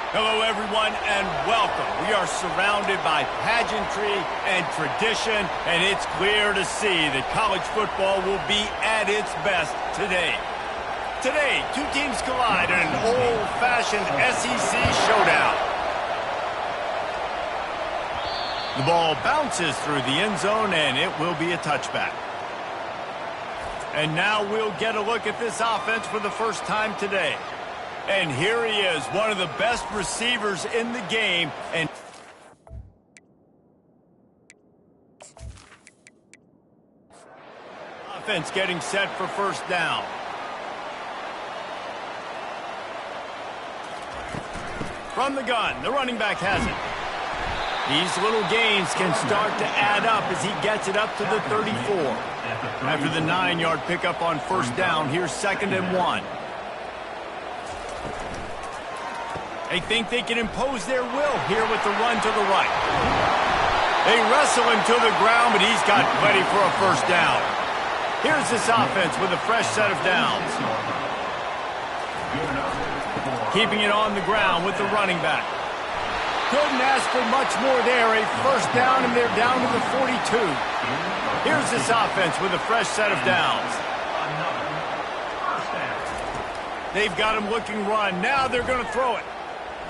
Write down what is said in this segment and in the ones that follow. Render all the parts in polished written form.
Hello, everyone, and welcome. We are surrounded by pageantry and tradition, and it's clear to see that college football will be at its best today. Today, two teams collide in an old-fashioned SEC showdown. The ball bounces through the end zone, and it will be a touchback. And now we'll get a look at this offense for the first time today. And here he is, one of the best receivers in the game. And offense getting set for first down. From the gun, the running back has it. These little gains can start to add up as he gets it up to the 34. After the 9-yard pickup on first down, here's 2nd and 1. They think they can impose their will here with the run to the right. They wrestle him to the ground, but he's got plenty for a first down. Here's this offense with a fresh set of downs. Keeping it on the ground with the running back. Couldn't ask for much more there. A first down, and they're down to the 42. Here's this offense with a fresh set of downs. They've got him looking run. Now they're going to throw it.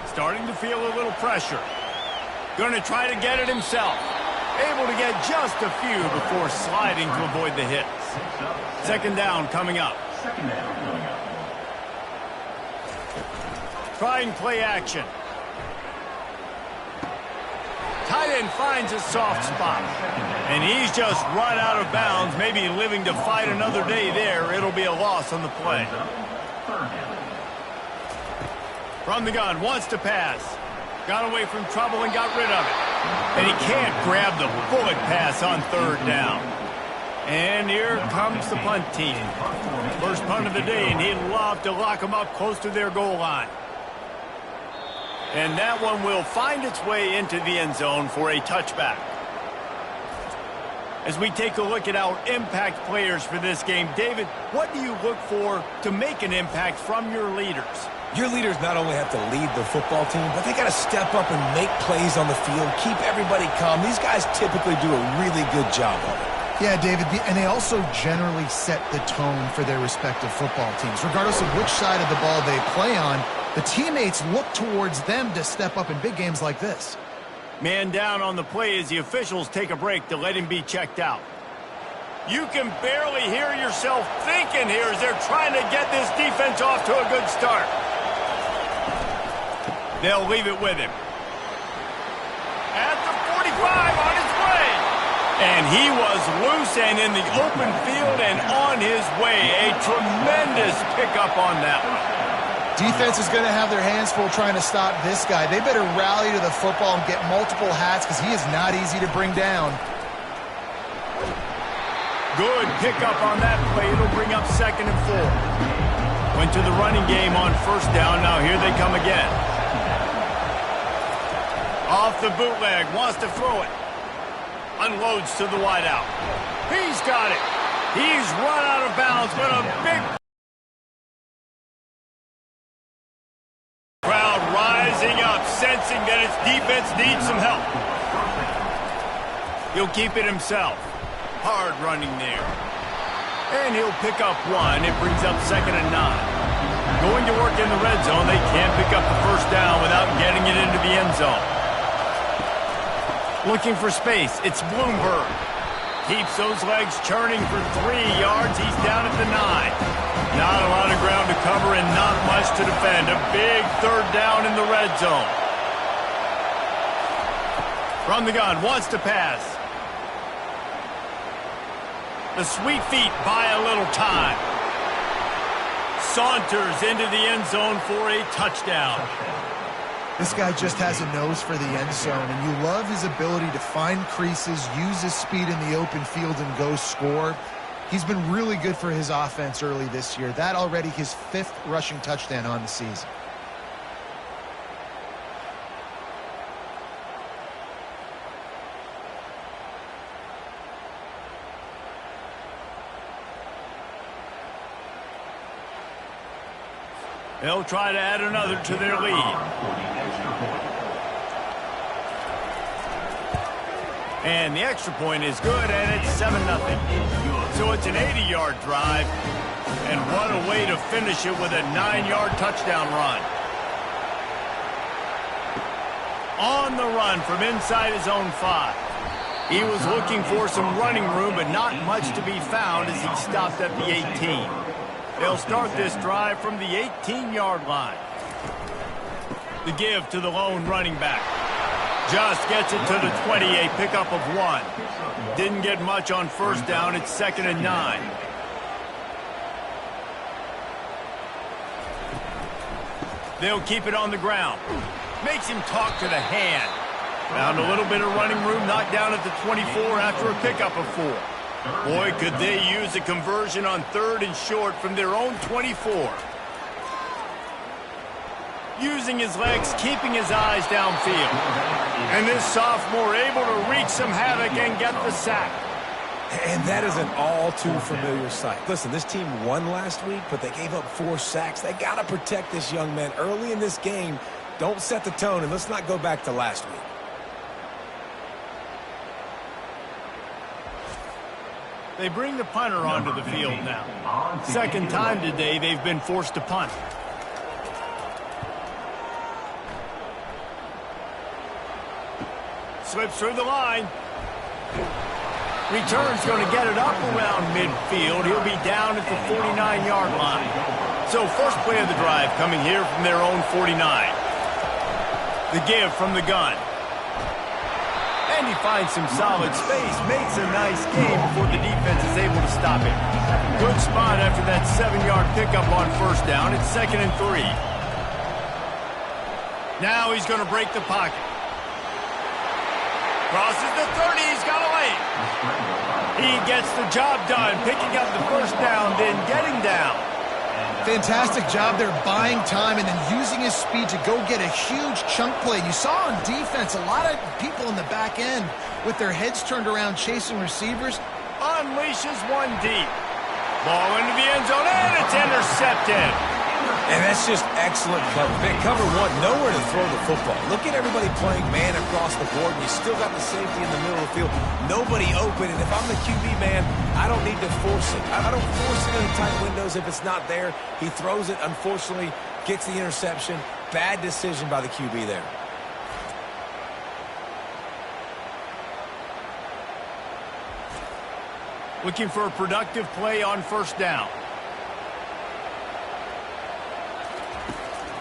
Starting to feel a little pressure. Going to try to get it himself. Able to get just a few before sliding to avoid the hits. 2nd down coming up. Trying play action. Tight end finds a soft spot. And he's just run out of bounds, maybe living to fight another day there. It'll be a loss on the play. From the gun, wants to pass. Got away from trouble and got rid of it. And he can't grab the bullet pass on 3rd down. And here comes the punt team. First punt of the day, and he'd love to lock them up close to their goal line. And that one will find its way into the end zone for a touchback. As we take a look at our impact players for this game, David, what do you look for to make an impact from your leaders? Your leaders not only have to lead the football team, but they got to step up and make plays on the field, keep everybody calm. These guys typically do a really good job of it. Yeah, David, and they also generally set the tone for their respective football teams. Regardless of which side of the ball they play on, the teammates look towards them to step up in big games like this. Man down on the play as the officials take a break to let him be checked out. You can barely hear yourself thinking here as they're trying to get this defense off to a good start. They'll leave it with him. At the 45 on his way. And he was loose and in the open field and on his way. A tremendous pickup on that one. Defense is going to have their hands full trying to stop this guy. They better rally to the football and get multiple hats because he is not easy to bring down. Good pickup on that play. It'll bring up 2nd and 4. Went to the running game on first down. Now here they come again. Off the bootleg. Wants to throw it. Unloads to the wideout. He's got it. He's run out of bounds, but a big crowd rising up, sensing that its defense needs some help. He'll keep it himself. Hard running there. And he'll pick up 1. It brings up 2nd and 9. Going to work in the red zone. They can't pick up the first down without getting it into the end zone. Looking for space. It's Bloomberg. Keeps those legs churning for 3 yards. He's down at the 9. Not a lot of ground to cover and not much to defend. A big 3rd down in the red zone. From the gun. Wants to pass. The sweet feet buy a little time. Saunters into the end zone for a touchdown. This guy just has a nose for the end zone, and you love his ability to find creases, use his speed in the open field, and go score. He's been really good for his offense early this year. That already his 5th rushing touchdown on the season. They'll try to add another to their lead. And the extra point is good, and it's 7-0. So it's an 80-yard drive. And what a way to finish it with a 9-yard touchdown run. On the run from inside his own 5. He was looking for some running room, but not much to be found as he stopped at the 18. They'll start this drive from the 18-yard line. The give to the lone running back. Just gets it to the 20, a pickup of 1. Didn't get much on first down. It's 2nd and 9. They'll keep it on the ground. Makes him talk to the hand. Found a little bit of running room, knocked down at the 24 after a pickup of 4. Boy, could they use a conversion on 3rd and short from their own 24. Using his legs, keeping his eyes downfield. And this sophomore able to wreak some havoc and get the sack. And that is an all-too-familiar sight. Listen, this team won last week, but they gave up 4 sacks. They got to protect this young man early in this game. Don't set the tone, and let's not go back to last week. They bring the punter onto the field now. Second time today they've been forced to punt. Slips through the line. Return's going to get it up around midfield. He'll be down at the 49-yard line. So first play of the drive coming here from their own 49. The give from the gun. And he finds some solid space. Makes a nice game before the defense is able to stop him. Good spot after that 7-yard pickup on first down. It's 2nd and 3. Now he's going to break the pocket. Crosses the 30. He's got a lane. He gets the job done, picking up the first down, then getting down. Fantastic job there buying time and then using his speed to go get a huge chunk play. You saw on defense a lot of people in the back end with their heads turned around chasing receivers. Unleashes one deep. Ball into the end zone, and it's intercepted. And that's just excellent cover. Cover 1, nowhere to throw the football. Look at everybody playing man across the board, and you still got the safety in the middle of the field. Nobody open, and if I'm the QB man, I don't need to force it. I don't force it in tight windows if it's not there. He throws it, unfortunately, gets the interception. Bad decision by the QB there. Looking for a productive play on first down.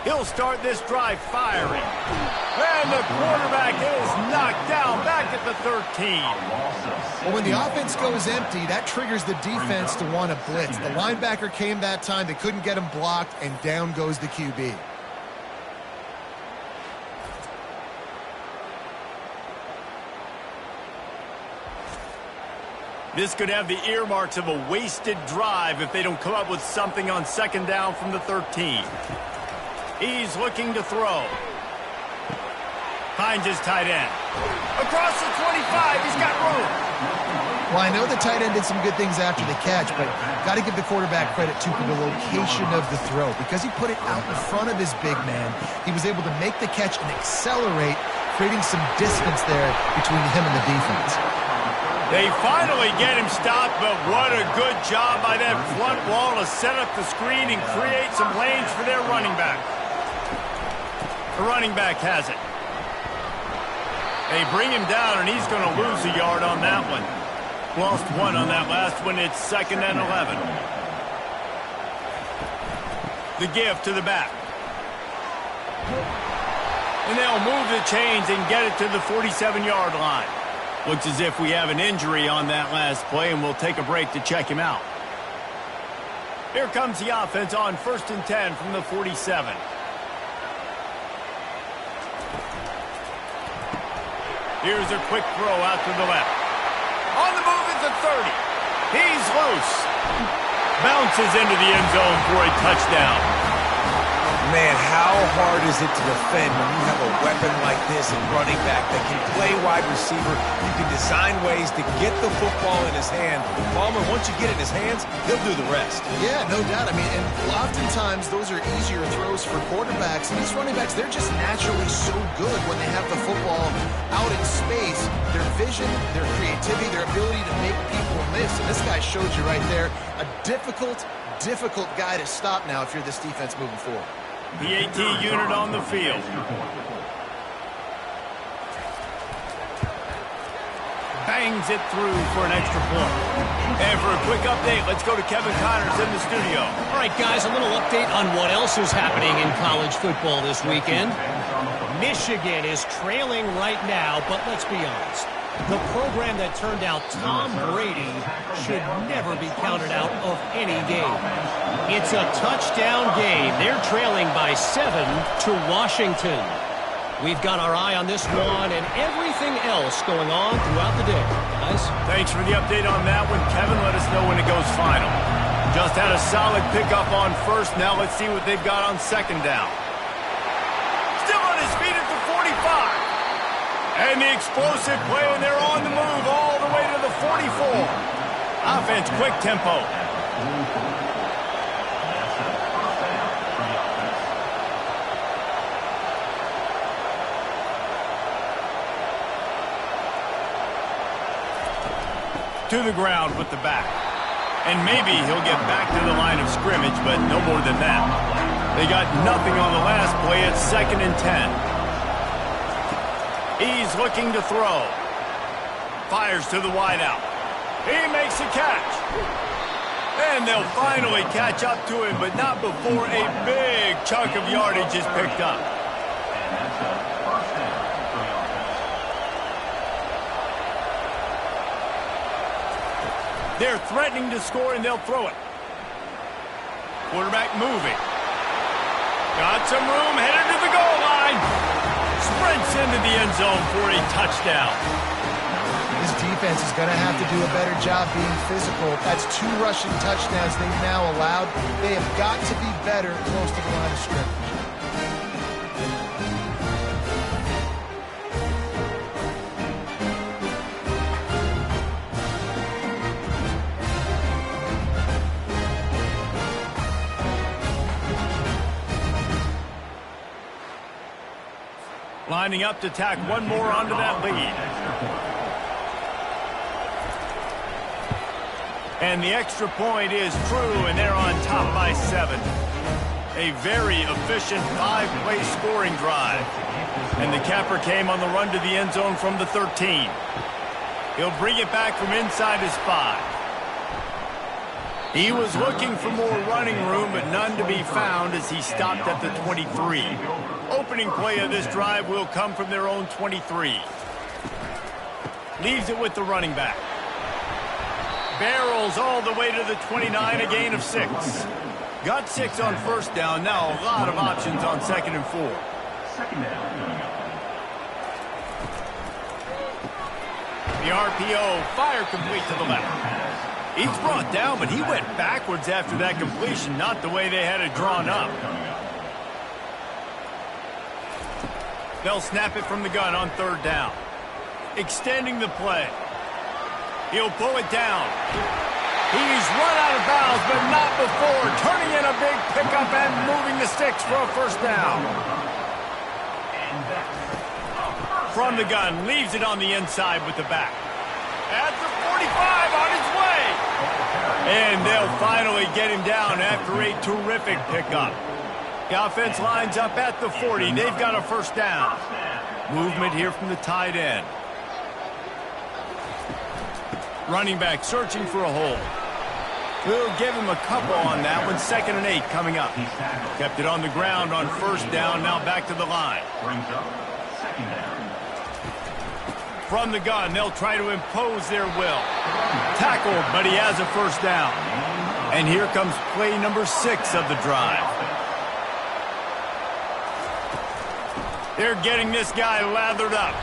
He'll start this drive firing. And the quarterback is knocked down back at the 13. Well, when the offense goes empty, that triggers the defense to want to blitz. The linebacker came that time. They couldn't get him blocked, and down goes the QB. This could have the earmarks of a wasted drive if they don't come up with something on second down from the 13. He's looking to throw. Finds his tight end. Across the 25, he's got room. Well, I know the tight end did some good things after the catch, but got to give the quarterback credit, too, for the location of the throw. Because he put it out in front of his big man, he was able to make the catch and accelerate, creating some distance there between him and the defense. They finally get him stopped, but what a good job by that front wall to set up the screen and create some lanes for their running back. The running back has it. They bring him down, and he's going to lose a yard on that one. Lost 1 on that last one. It's 2nd and 11. The give to the back. And they'll move the chains and get it to the 47-yard line. Looks as if we have an injury on that last play, and we'll take a break to check him out. Here comes the offense on 1st and 10 from the 47. Here's a quick throw out to the left. On the move at the 30. He's loose. Bounces into the end zone for a touchdown. Man, how hard is it to defend when you have a weapon like this in running back that can play wide receiver. You can design ways to get the football in his hand. Palmer, once you get it in his hands, he'll do the rest. Yeah, no doubt. I mean, and oftentimes those are easier throws for quarterbacks. And these running backs, they're just naturally so good when they have the football out in space. Their vision, their creativity, their ability to make people miss. And this guy showed you right there, a difficult guy to stop now if you're this defense moving forward. The AT unit on the field. Bangs it through for an extra point. And for a quick update, let's go to Kevin Connors in the studio. All right, guys, a little update on what else is happening in college football this weekend. Michigan is trailing right now, but let's be honest. The program that turned out Tom Brady should never be counted out of any game. It's a touchdown game. They're trailing by 7 to Washington. We've got our eye on this one and everything else going on throughout the day, guys. Thanks for the update on that one, Kevin. Let us know when it goes final. Just had a solid pickup on first. Now let's see what they've got on second down. Still on his feet at the 45. And the explosive play, and they're on the move all the way to the 44. Offense, quick tempo. To the ground with the back. And maybe he'll get back to the line of scrimmage, but no more than that. They got nothing on the last play. It's 2nd and 10. He's looking to throw. Fires to the wideout. He makes a catch. And they'll finally catch up to him, but not before a big chunk of yardage is picked up. They're threatening to score, and they'll throw it. Quarterback moving. Got some room, headed to the goal line. Sprints into the end zone for a touchdown. This defense is going to have to do a better job being physical. That's 2 rushing touchdowns they've now allowed. They have got to be better close to the line of scrimmage. Lining up to tack one more onto that lead. And the extra point is true, and they're on top by 7. A very efficient 5-play scoring drive. And the capper came on the run to the end zone from the 13. He'll bring it back from inside his 5. He was looking for more running room, but none to be found as he stopped at the 23. Opening play of this drive will come from their own 23. Leaves it with the running back. Barrels all the way to the 29, a gain of 6. Got 6 on first down. Now a lot of options on 2nd and 4. The RPO, fire complete to the left. He's brought down, but he went backwards after that completion, not the way they had it drawn up. They'll snap it from the gun on 3rd down. Extending the play. He'll pull it down. He's run out of bounds, but not before turning in a big pickup and moving the sticks for a first down. From the gun, leaves it on the inside with the back. At the 45, on his way. And they'll finally get him down after a terrific pickup. The offense lines up at the 40. They've got a first down. Movement here from the tight end. Running back searching for a hole. We'll give him a couple on that one. 2nd and 8 coming up. Kept it on the ground on first down. Now back to the line. From the gun, they'll try to impose their will. Tackled, but he has a first down. And here comes play number 6 of the drive. They're getting this guy lathered up.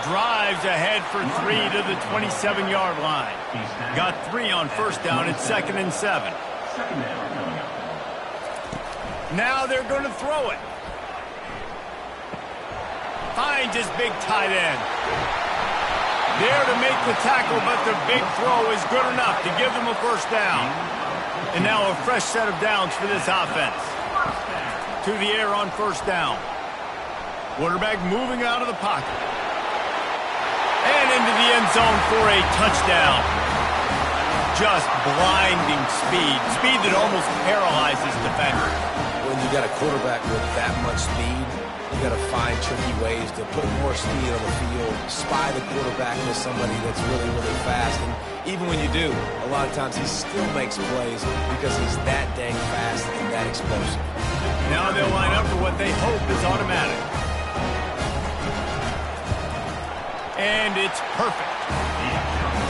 Drives ahead for 3 to the 27-yard line. Got 3 on first down at 2nd and 7. Now they're going to throw it. Finds his big tight end. There to make the tackle, but the big throw is good enough to give them a first down. And now a fresh set of downs for this offense. To the air on first down. Quarterback moving out of the pocket. And into the end zone for a touchdown. Just blinding speed. Speed that almost paralyzes defenders. When you got a quarterback with that much speed, you got to find tricky ways to put more speed on the field, spy the quarterback with somebody that's really, really fast. And even when you do, a lot of times he still makes plays because he's that dang fast and that explosive. Now they'll line up for what they hope is automatic. And it's perfect.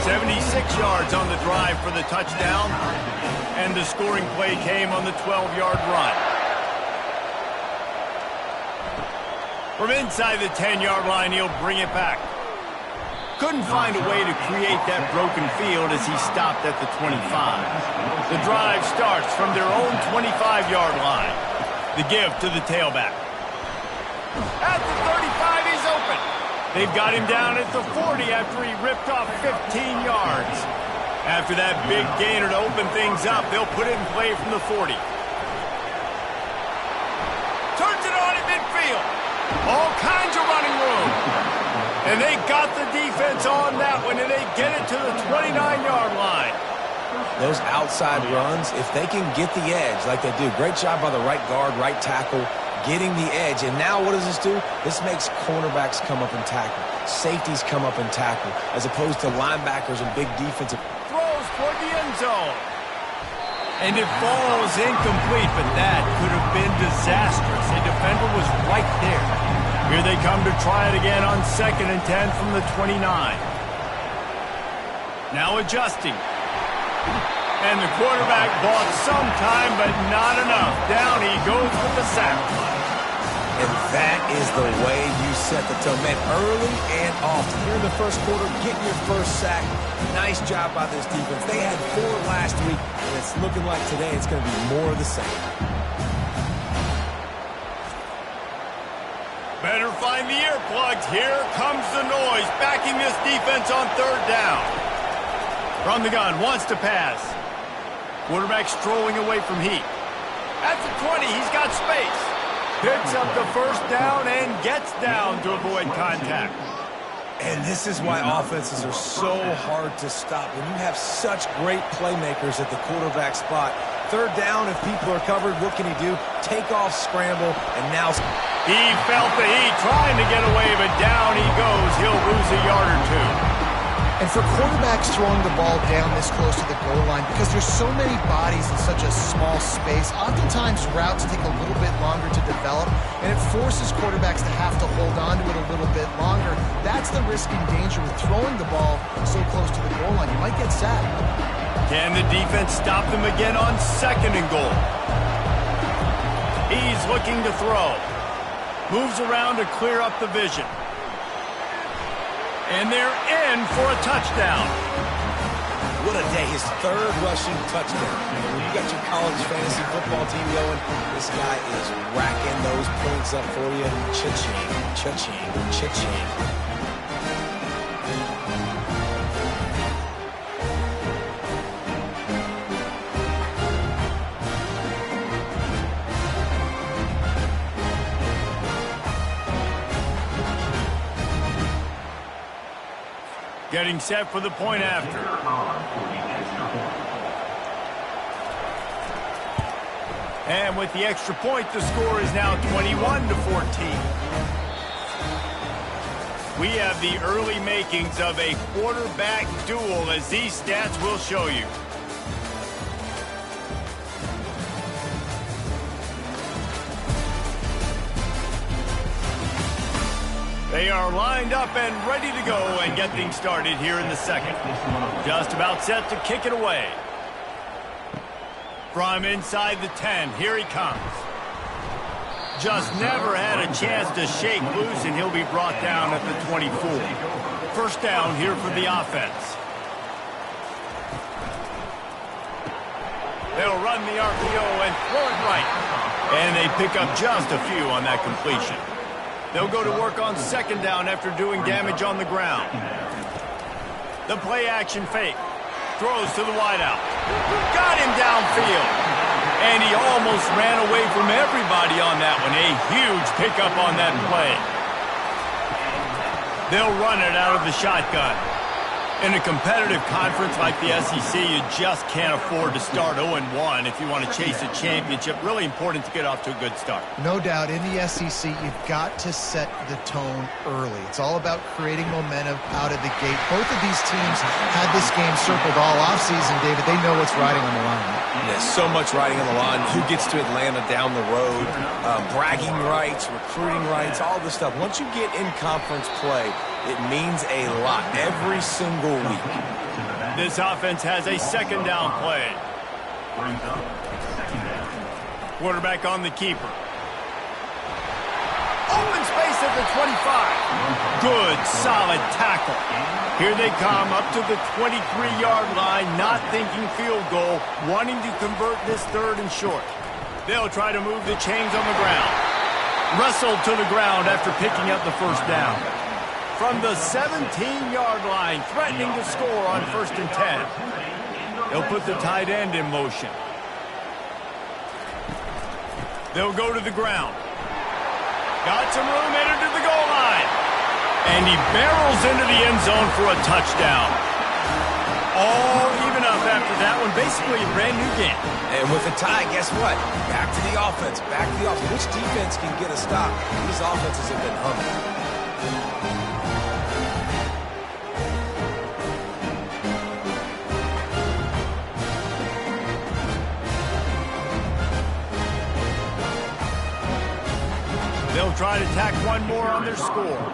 76 yards on the drive for the touchdown. And the scoring play came on the 12-yard run. From inside the 10-yard line, he'll bring it back. Couldn't find a way to create that broken field as he stopped at the 25. The drive starts from their own 25-yard line. The give to the tailback. At the 35, he's open. They've got him down at the 40 after he ripped off 15 yards. After that big gainer to open things up, they'll put it in play from the 40. Turns it on at midfield. All kinds of running room. And they got the defense on that one, and they get it to the 29-yard line. Those outside runs, if they can get the edge like they do, great job by the right guard, right tackle, getting the edge. And now what does this do? This makes cornerbacks come up and tackle. Safeties come up and tackle, as opposed to linebackers and big defensive. Throws toward the end zone. And it falls incomplete, but that could have been disastrous. A defender was right there. Here they come to try it again on 2nd and 10 from the 29. Now adjusting. And the quarterback bought some time, but not enough. Down he goes with the sack. And that is the way you set the tone. Man, early and often. Here in the first quarter, getting your first sack. Nice job by this defense. They had 4 last week, and it's looking like today it's going to be more of the same. Better find the earplugs. Here comes the noise, backing this defense on 3rd down. From the gun, wants to pass. Quarterback strolling away from heat. At the 20, he's got space. Picks up the first down and gets down to avoid contact. And this is why offenses are so hard to stop. When you have such great playmakers at the quarterback spot, 3rd down, if people are covered, what can he do? Take off, scramble, and now... He felt the heat trying to get away, but down he goes. He'll lose a yard or 2. And for quarterbacks throwing the ball down this close to the goal line, because there's so many bodies in such a small space, oftentimes routes take a little bit longer to develop, and it forces quarterbacks to have to hold on to it a little bit longer. That's the risk and danger with throwing the ball so close to the goal line. You might get sacked. Can the defense stop them again on 2nd and goal? He's looking to throw. Moves around to clear up the vision. And they're in for a touchdown. What a day. His 3rd rushing touchdown. When you got your college fantasy football team going, this guy is racking those points up for you. Cha-ching, cha-ching, cha-ching. Getting set for the point after. And with the extra point, the score is now 21-14. We have the early makings of a quarterback duel, as these stats will show you. They are lined up and ready to go and get things started here in the 2nd. Just about set to kick it away. From inside the 10, here he comes. Just never had a chance to shake loose, and he'll be brought down at the 24. First down here for the offense. They'll run the RPO and throw it right. And they pick up just a few on that completion. They'll go to work on 2nd down after doing damage on the ground. The play action fake. Throws to the wideout. Got him downfield. And he almost ran away from everybody on that one. A huge pickup on that play. They'll run it out of the shotgun. In a competitive conference like the SEC, you just can't afford to start 0-1 if you want to chase a championship. Really important to get off to a good start. No doubt, in the SEC, you've got to set the tone early. It's all about creating momentum out of the gate. Both of these teams had this game circled all offseason, David. They know what's riding on the line. There's so much riding on the line. Who gets to Atlanta down the road? Bragging rights, recruiting rights, all this stuff. Once you get in conference play, it means a lot every single week. This offense has a second down play. Quarterback on the keeper. Open space at the 25. Good, solid tackle. Here they come up to the 23-yard line, not thinking field goal, wanting to convert this third and short. They'll try to move the chains on the ground. Wrestled to the ground after picking up the first down. From the 17-yard line, threatening to score on 1st and 10. They'll put the tight end in motion. They'll go to the ground. Got some room, headed to the goal line. And he barrels into the end zone for a touchdown. All even up after that one. Basically a brand new game. And with a tie, guess what? Back to the offense. Back to the offense. Which defense can get a stop? These offenses have been humming. They'll try to tack one more on their score.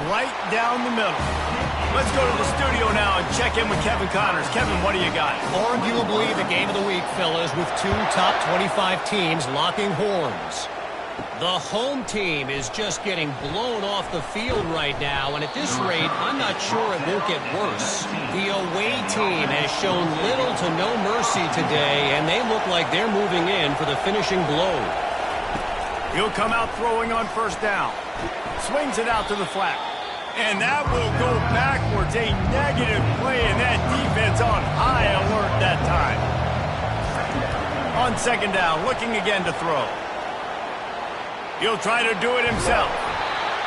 Right down the middle. Let's go to the studio now and check in with Kevin Connors. Kevin, what do you got? Arguably the game of the week, fellas, with two top 25 teams locking horns. The home team is just getting blown off the field right now, and at this rate, I'm not sure it won't get worse. The away team has shown little to no mercy today, and they look like they're moving in for the finishing blow. He'll come out throwing on 1st down. Swings it out to the flat. And that will go backwards. A negative play, and that defense on high alert that time. On 2nd down, looking again to throw. He'll try to do it himself.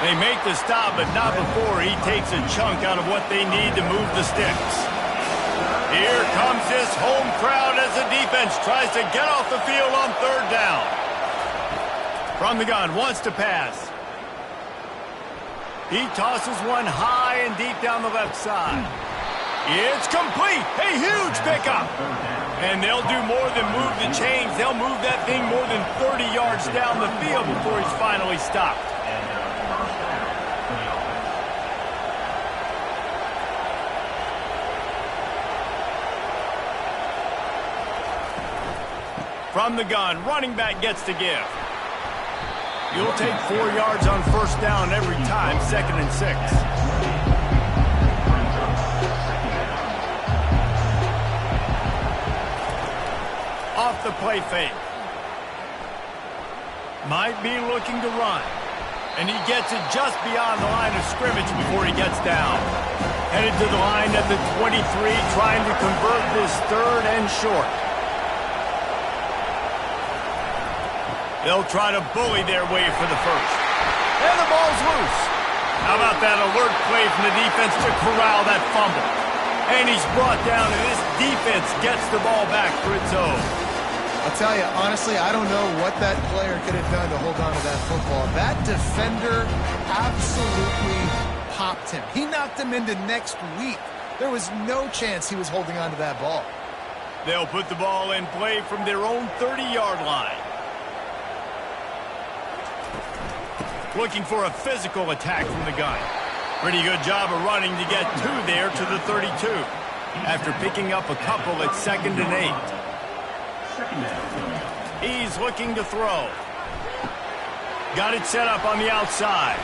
They make the stop, but not before he takes a chunk out of what they need to move the sticks. Here comes this home crowd as the defense tries to get off the field on 3rd down. From the gun, wants to pass. He tosses one high and deep down the left side. It's complete. A huge pickup. And they'll do more than move the chains. They'll move that thing more than 30 yards down the field before he's finally stopped. From the gun, running back gets to give. You'll take 4 yards on 1st down every time, 2nd and 6. Off the play fake. Might be looking to run. And he gets it just beyond the line of scrimmage before he gets down. Headed to the line at the 23, trying to convert this 3rd and short. They'll try to bully their way for the 1st. And the ball's loose. How about that alert play from the defense to corral that fumble? And he's brought down, and this defense gets the ball back for its own. I'll tell you, honestly, I don't know what that player could have done to hold on to that football. That defender absolutely popped him. He knocked him into next week. There was no chance he was holding on to that ball. They'll put the ball in play from their own 30-yard line. Looking for a physical attack from the gun. Pretty good job of running to get 2 there to the 32. After picking up a couple at 2nd and 8. He's looking to throw. Got it set up on the outside.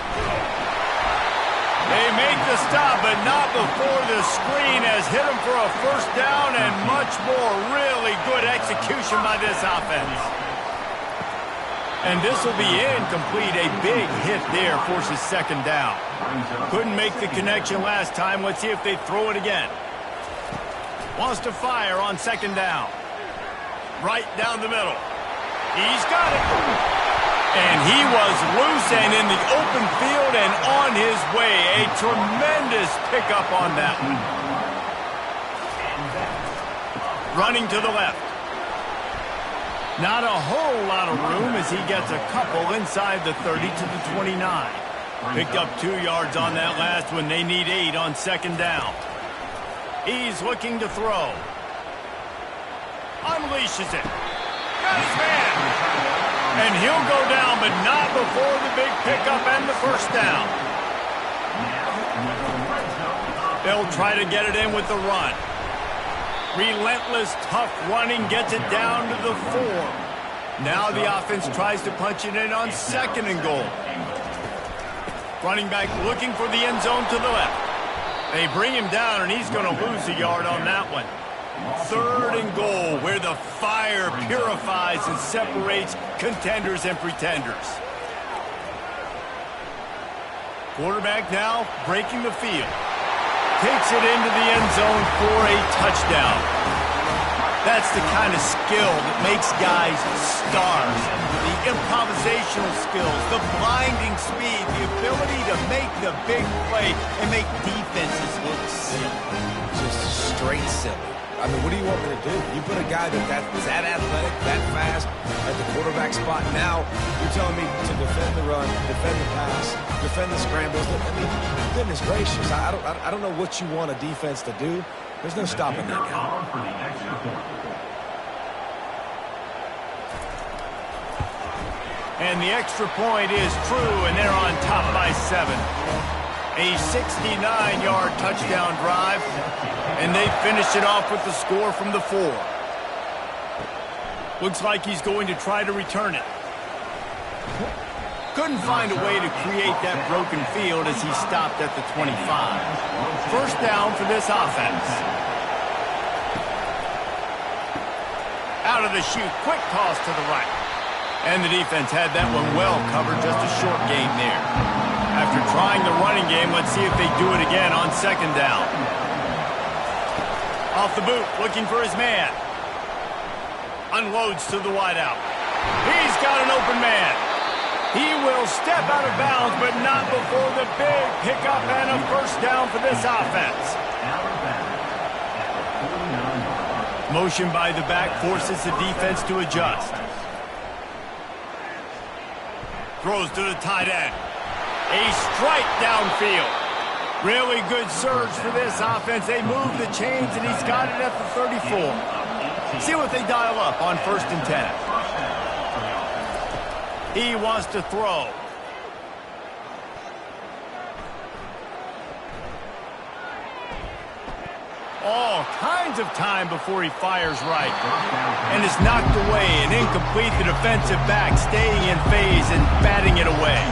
They make the stop, but not before the screen has hit him for a 1st down and much more. Really good execution by this offense. And this will be incomplete. A big hit there forces second down. Couldn't make the connection last time. Let's see if they throw it again. Wants to fire on second down. Right down the middle. He's got it. And he was loose and in the open field and on his way. A tremendous pickup on that one. Running to the left. Not a whole lot of room as he gets a couple inside the 30 to the 29. Picked up 2 yards on that last one. They need 8 on second down. He's looking to throw. Unleashes it. Got his man. And he'll go down, but not before the big pickup and the first down. They'll try to get it in with the run. Relentless, tough running gets it down to the 4. Now the offense tries to punch it in on second and goal. Running back looking for the end zone to the left. They bring him down, and he's going to lose a yard on that one. Third and goal, where the fire purifies and separates contenders and pretenders. Quarterback now breaking the field. Takes it into the end zone for a touchdown. That's the kind of skill that makes guys stars. The improvisational skills, the blinding speed, the ability to make the big play and make defenses look silly. Just straight silly. I mean, what do you want me to do? You put a guy that's that athletic, that fast at the quarterback spot. Now you're telling me to defend the run, defend the pass, defend the scrambles. I mean, goodness gracious, I don't know what you want a defense to do. There's no stopping that guy. And the extra point is true, and they're on top by 7. A 69-yard touchdown drive, and they finish it off with the score from the 4. Looks like he's going to try to return it. Couldn't find a way to create that broken field as he stopped at the 25. First down for this offense. Out of the chute, quick toss to the right. And the defense had that one well covered, just a short gain there. After trying the running game, let's see if they do it again on second down. Off the boot, looking for his man. Unloads to the wideout. He's got an open man. He will step out of bounds, but not before the big pickup and a first down for this offense. Motion by the back forces the defense to adjust. Throws to the tight end. A strike downfield. Really good surge for this offense. They move the chains, and he's got it at the 34. See what they dial up on 1st and 10. He wants to throw. All kinds of time before he fires right. And is knocked away and incomplete. The defensive back staying in phase and batting it away.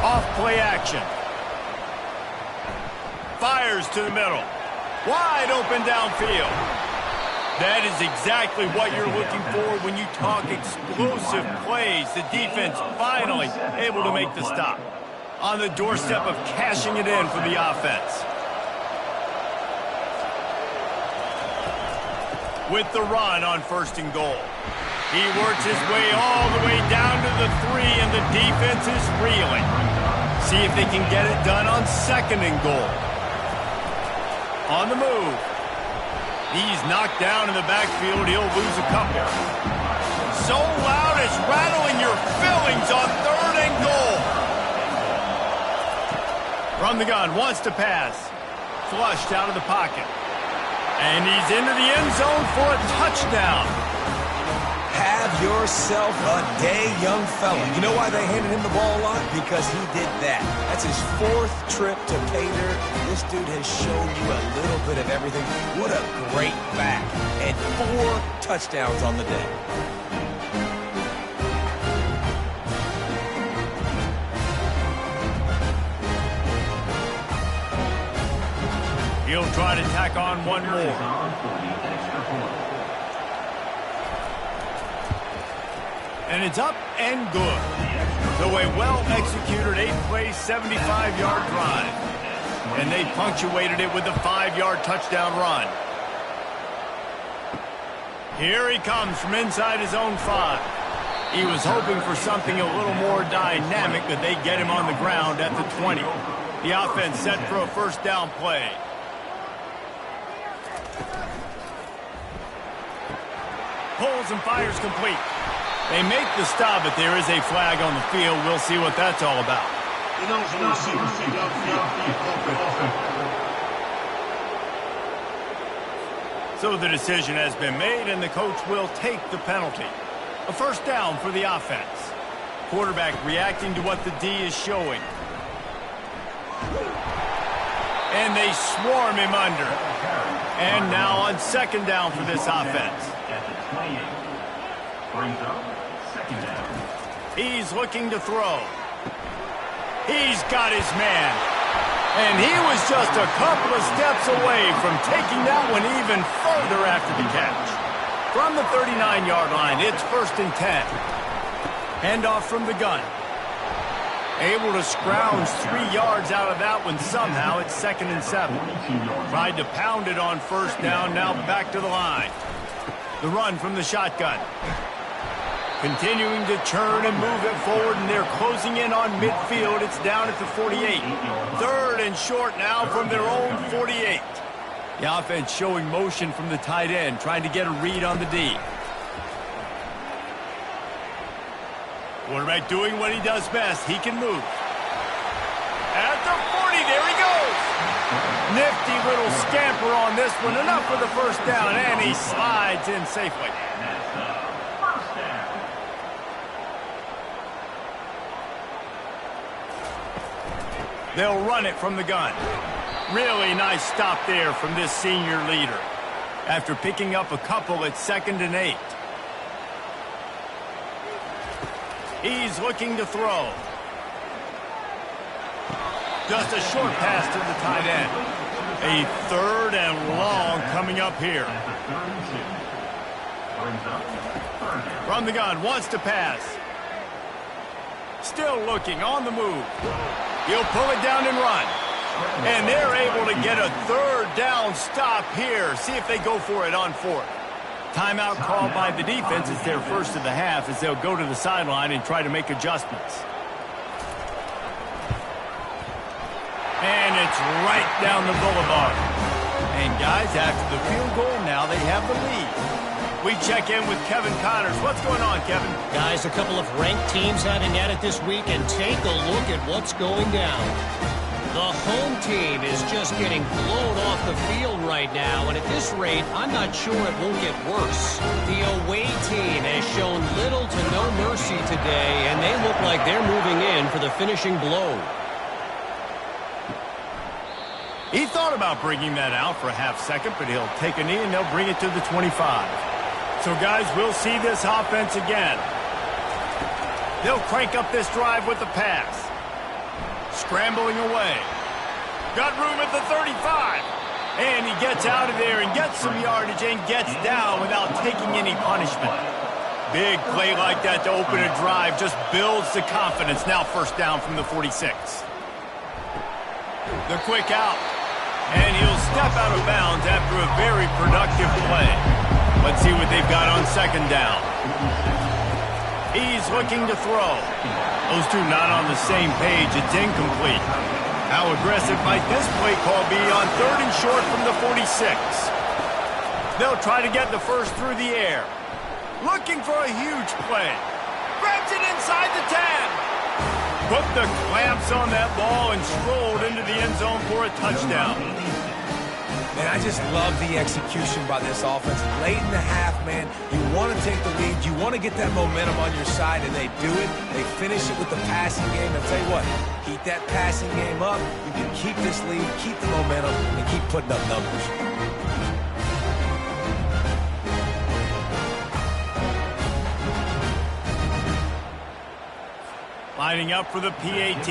Off play action. Fires to the middle. Wide open downfield. That is exactly what you're looking for when you talk explosive plays. The defense finally able to make the stop. On the doorstep of cashing it in for the offense. With the run on 1st and goal. He works his way all the way down to the 3, and the defense is reeling. See if they can get it done on 2nd and goal. On the move. He's knocked down in the backfield. He'll lose a couple. So loud it's rattling your fillings on 3rd and goal. From the gun, wants to pass. Flushed out of the pocket. And he's into the end zone for a touchdown. Have yourself a day, young fella. You know why they handed him the ball a lot? Because he did that. That's his 4th trip to pay dirt. This dude has shown you a little bit of everything. What a great back. And 4 touchdowns on the day. He'll try to tack on one more. And it's up and good. So a well-executed 8-play, 75-yard drive. And they punctuated it with a 5-yard touchdown run. Here he comes from inside his own 5. He was hoping for something a little more dynamic, that they get him on the ground at the 20. The offense set for a first down play. Pulls and fires complete. They make the stop, but there is a flag on the field. We'll see what that's all about. So the decision has been made, and the coach will take the penalty. A first down for the offense. Quarterback reacting to what the D is showing. And they swarm him under. And now on second down for this offense. He's looking to throw. He's got his man. And he was just a couple of steps away from taking that one even further after the catch. From the 39-yard line, it's 1st and 10. Handoff from the gun. Able to scrounge 3 yards out of that one somehow. It's 2nd and 7. Tried to pound it on first down, now back to the line. The run from the shotgun. Continuing to churn and move it forward, and they're closing in on midfield. It's down at the 48. 3rd and short now from their own 48. The offense showing motion from the tight end, trying to get a read on the D. Quarterback doing what he does best. He can move. At the 40, there he goes. Nifty little scamper on this one. Enough for the first down, and he slides in safely. They'll run it from the gun. Really nice stop there from this senior leader. After picking up a couple, it's 2nd and 8. He's looking to throw. Just a short pass to the tight end. A 3rd and long coming up here. From the gun, wants to pass. Still looking, on the move. He'll pull it down and run. And they're able to get a 3rd down stop here. See if they go for it on 4th. Timeout called by the defense. It's their first of the half as they'll go to the sideline and try to make adjustments. And it's right down the boulevard. And guys, after the field goal, now they have the lead. We check in with Kevin Connors. What's going on, Kevin? Guys, a couple of ranked teams having at it this week, and take a look at what's going down. The home team is just getting blown off the field right now, and at this rate, I'm not sure it won't get worse. The away team has shown little to no mercy today, and they look like they're moving in for the finishing blow. He thought about bringing that out for a half second, but he'll take a knee and they'll bring it to the 25. So, guys, we'll see this offense again. They'll crank up this drive with the pass. Scrambling away. Got room at the 35. And he gets out of there and gets some yardage and gets down without taking any punishment. Big play like that to open a drive just builds the confidence. Now 1st down from the 46. The quick out. And he'll step out of bounds after a very productive play. Let's see what they've got on 2nd down. He's looking to throw. Those two not on the same page. It's incomplete. How aggressive might this play call be on 3rd and short from the 46? They'll try to get the first through the air. Looking for a huge play. Grabs it inside the 10. Put the clamps on that ball and strolled into the end zone for a touchdown. Man, I just love the execution by this offense. Late in the half, man, you want to take the lead. You want to get that momentum on your side, and they do it. They finish it with the passing game. I'll tell you what, keep that passing game up. You can keep this lead, keep the momentum, and keep putting up numbers. Lining up for the PAT.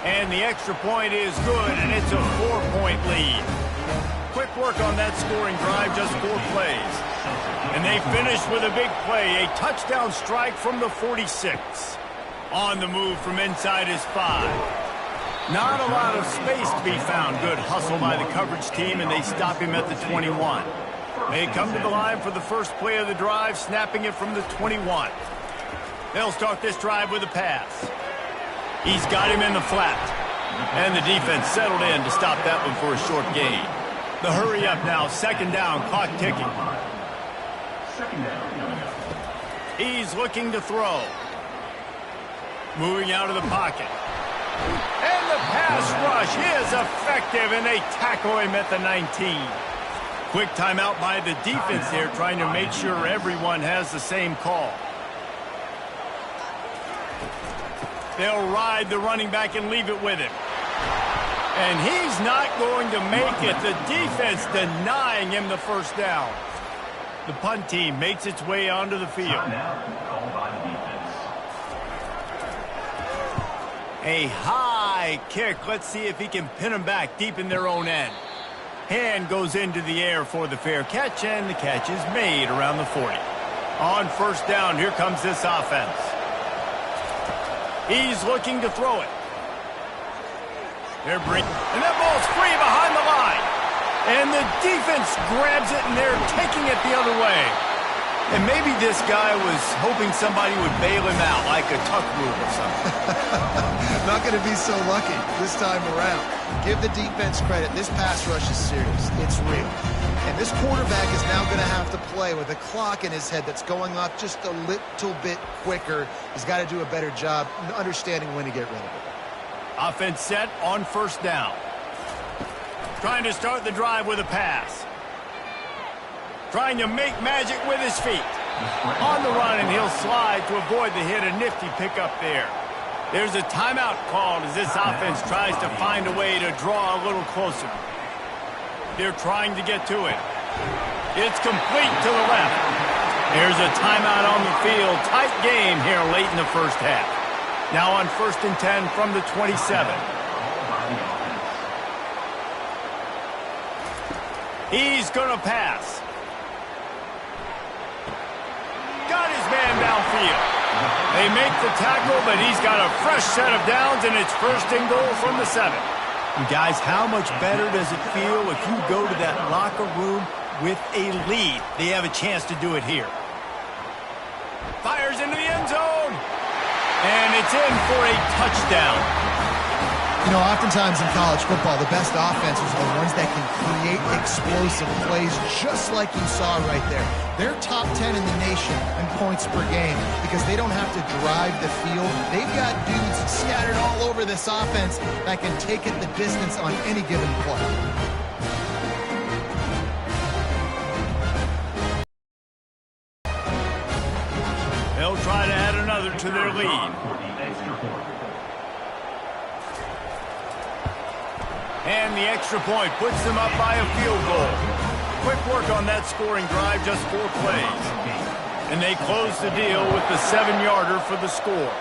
And the extra point is good, and it's a 4-point lead. Quick work on that scoring drive, just 4 plays. And they finish with a big play, a touchdown strike from the 46. On the move from inside his 5. Not a lot of space to be found. Good hustle by the coverage team, and they stop him at the 21. They come to the line for the first play of the drive, snapping it from the 21. They'll start this drive with a pass. He's got him in the flat. And the defense settled in to stop that one for a short gain. The hurry up now, 2nd down, clock ticking. He's looking to throw. Moving out of the pocket. And the pass rush is effective, and they tackle him at the 19. Quick timeout by the defense here, trying to make sure everyone has the same call. They'll ride the running back and leave it with him. And he's not going to make it. The defense denying him the first down. The punt team makes its way onto the field. A high kick. Let's see if he can pin them back deep in their own end. Hand goes into the air for the fair catch, and the catch is made around the 40. On 1st down, here comes this offense. He's looking to throw it. And that ball's free behind the line. And the defense grabs it, and they're taking it the other way. And maybe this guy was hoping somebody would bail him out, like a tuck rule or something. Not going to be so lucky this time around. Give the defense credit. This pass rush is serious. It's real. And this quarterback is now going to have to play with a clock in his head that's going off just a little bit quicker. He's got to do a better job understanding when to get rid of it. Offense set on 1st down. Trying to start the drive with a pass. Trying to make magic with his feet. On the run, and he'll slide to avoid the hit. A nifty pickup there. There's a timeout called as this offense tries to find a way to draw a little closer. They're trying to get to it. It's complete to the left. There's a timeout on the field. Tight game here late in the first half. Now on 1st and 10 from the 27. He's going to pass. Got his man downfield. They make the tackle, but he's got a fresh set of downs, and it's 1st and goal from the 7. And guys, how much better does it feel if you go to that locker room with a lead? They have a chance to do it here. Fires into the end zone. And it's in for a touchdown. You know, oftentimes in college football, the best offenses are the ones that can create explosive plays just like you saw right there. They're top 10 in the nation in points per game because they don't have to drive the field. They've got dudes scattered all over this offense that can take it the distance on any given play. They'll try to add another to their lead. And the extra point puts them up by a field goal. Quick work on that scoring drive, just 4 plays. And they close the deal with the 7-yarder for the score.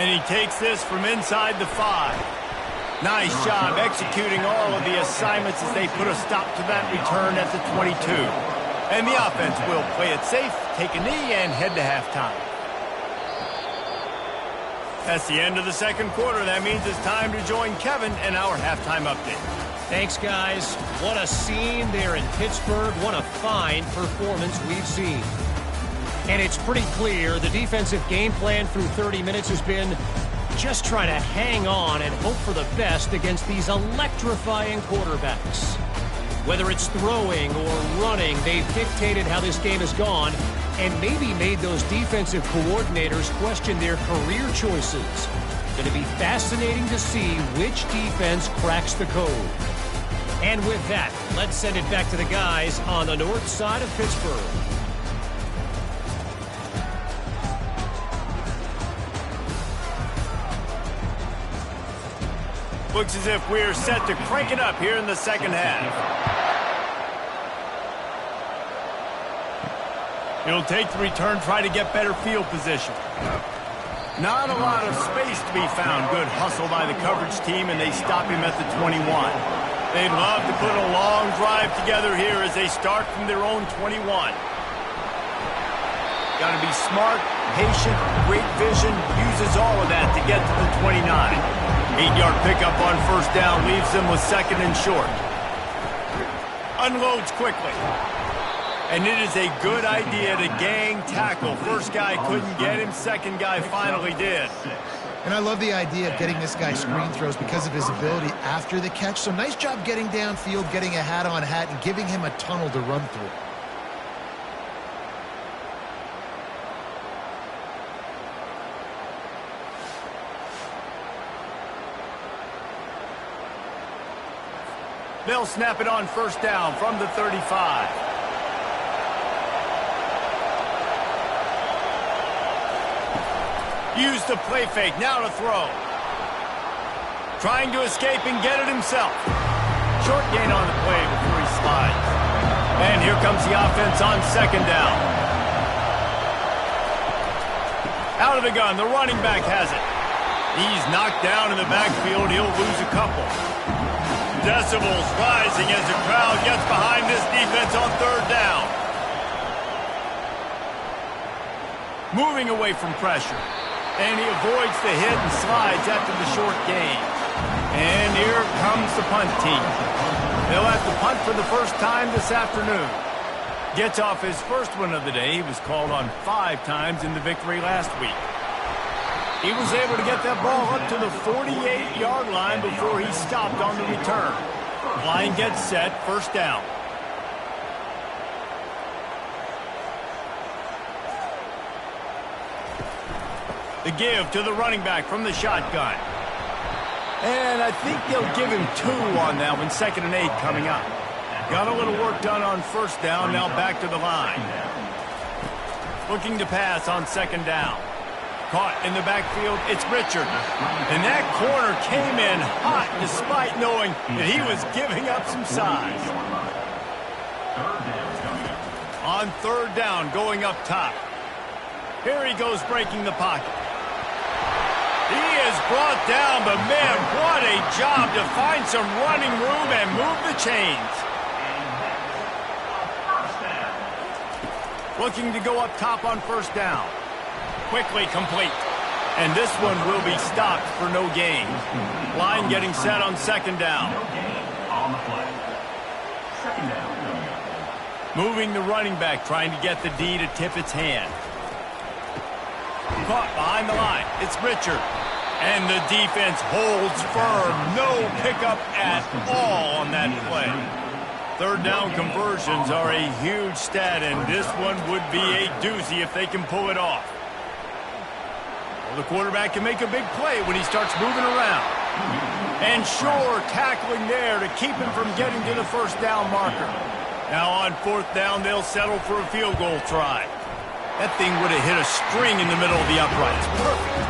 And he takes this from inside the 5. Nice job executing all of the assignments as they put a stop to that return at the 22. And the offense will play it safe, take a knee, and head to halftime. That's the end of the 2nd quarter. That means it's time to join Kevin in our halftime update. Thanks, guys. What a scene there in Pittsburgh. What a fine performance we've seen. And it's pretty clear the defensive game plan through 30 minutes has been just try to hang on and hope for the best against these electrifying quarterbacks. Whether it's throwing or running, they've dictated how this game has gone and maybe made those defensive coordinators question their career choices. Going to be fascinating to see which defense cracks the code. And with that, let's send it back to the guys on the north side of Pittsburgh. Looks as if we're set to crank it up here in the 2nd half. He'll take the return, try to get better field position. Not a lot of space to be found. Good hustle by the coverage team, and they stop him at the 21. They'd love to put a long drive together here as they start from their own 21. Got to be smart, patient, great vision, uses all of that to get to the 29. 8-yard pickup on first down leaves them with second and short. Unloads quickly. And it is a good idea to gang tackle. First guy couldn't get him, second guy finally did. And I love the idea of getting this guy screen throws because of his ability after the catch. So nice job getting downfield, getting a hat-on hat, and giving him a tunnel to run through. They'll snap it on first down from the 35. Use the play fake, now to throw. Trying to escape and get it himself. Short gain on the play before he slides. And here comes the offense on second down. Out of the gun, the running back has it. He's knocked down in the backfield, he'll lose a couple. Decibels rising as the crowd gets behind this defense on third down. Moving away from pressure. And he avoids the hit and slides after the short gain. And here comes the punt team. They'll have to punt for the first time this afternoon. Gets off his first one of the day. He was called on 5 times in the victory last week. He was able to get that ball up to the 48-yard line before he stopped on the return. Line gets set, first down. The give to the running back from the shotgun. And I think they'll give him 2 on that one, 2nd and 8 coming up. Got a little work done on first down, now back to the line. Looking to pass on second down. Caught in the backfield, it's Richard. And that corner came in hot despite knowing that he was giving up some size. On third down, going up top. Here he goes breaking the pocket. He is brought down, but man, what a job to find some running room and move the chains. Looking to go up top on first down. Quickly complete. And this one will be stopped for no gain. Line getting set on second down. Moving the running back, trying to get the D to tip its hand. Caught behind the line. It's Richard. And the defense holds firm. No pickup at all on that play. Third down conversions are a huge stat, and this one would be a doozy if they can pull it off. The quarterback can make a big play when he starts moving around. And sure, tackling there to keep him from getting to the first down marker. Now on fourth down, they'll settle for a field goal try. That thing would have hit a string in the middle of the uprights. Perfect.